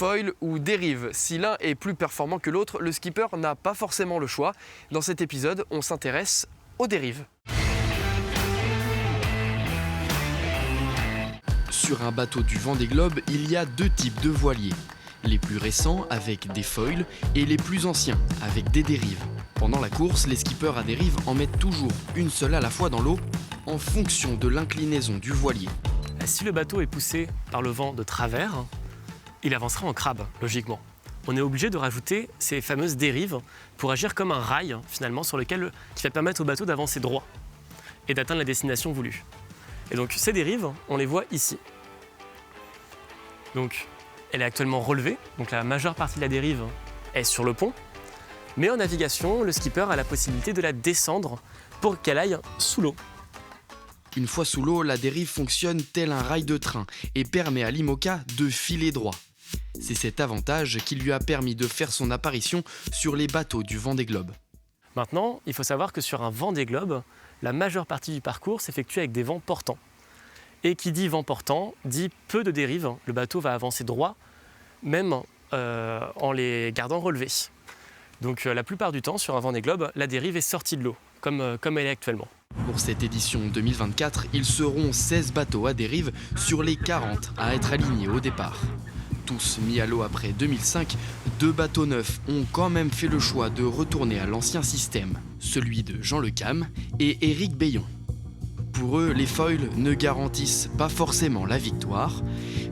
foil ou dérive. Si l'un est plus performant que l'autre, le skipper n'a pas forcément le choix. Dans cet épisode, on s'intéresse aux dérives. Sur un bateau du Vendée Globe, il y a deux types de voiliers. Les plus récents avec des foils et les plus anciens avec des dérives. Pendant la course, les skippers à dérive en mettent toujours une seule à la fois dans l'eau en fonction de l'inclinaison du voilier. Si le bateau est poussé par le vent de travers, il avancera en crabe, logiquement. On est obligé de rajouter ces fameuses dérives pour agir comme un rail, finalement, qui va permettre au bateau d'avancer droit et d'atteindre la destination voulue. Et donc ces dérives, on les voit ici. Donc elle est actuellement relevée, donc la majeure partie de la dérive est sur le pont. Mais en navigation, le skipper a la possibilité de la descendre pour qu'elle aille sous l'eau. Une fois sous l'eau, la dérive fonctionne tel un rail de train et permet à l'IMOCA de filer droit. C'est cet avantage qui lui a permis de faire son apparition sur les bateaux du Vendée Globe. Maintenant, il faut savoir que sur un Vendée Globe, la majeure partie du parcours s'effectue avec des vents portants. Et qui dit vent portant, dit peu de dérive. Le bateau va avancer droit, même en les gardant relevés. Donc la plupart du temps, sur un Vendée Globe, la dérive est sortie de l'eau, comme elle est actuellement. Pour cette édition 2024, ils seront 16 bateaux à dérive sur les 40 à être alignés au départ. Tous mis à l'eau après 2005, deux bateaux neufs ont quand même fait le choix de retourner à l'ancien système, celui de Jean Le Cam et Éric Bayon. Pour eux, les foils ne garantissent pas forcément la victoire.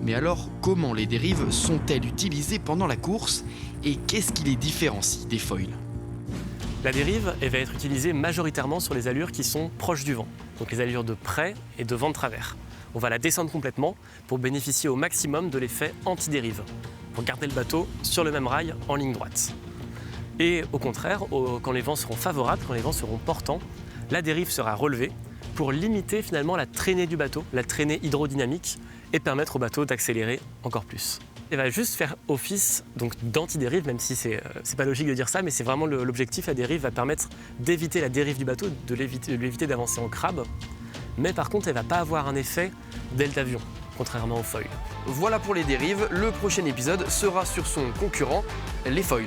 Mais alors, comment les dérives sont-elles utilisées pendant la course et qu'est-ce qui les différencie des foils ? La dérive elle va être utilisée majoritairement sur les allures qui sont proches du vent, donc les allures de près et de vent de travers. On va la descendre complètement pour bénéficier au maximum de l'effet anti-dérive, pour garder le bateau sur le même rail en ligne droite. Et au contraire, quand les vents seront favorables, quand les vents seront portants, la dérive sera relevée pour limiter finalement la traînée du bateau, la traînée hydrodynamique, et permettre au bateau d'accélérer encore plus. Elle va juste faire office d'anti-dérive, même si c'est pas logique de dire ça, mais c'est vraiment l'objectif. La dérive va permettre d'éviter la dérive du bateau, de lui éviter d'avancer en crabe, mais par contre elle ne va pas avoir un effet d'aile d'avion, contrairement aux foils. Voilà pour les dérives, le prochain épisode sera sur son concurrent, les foils.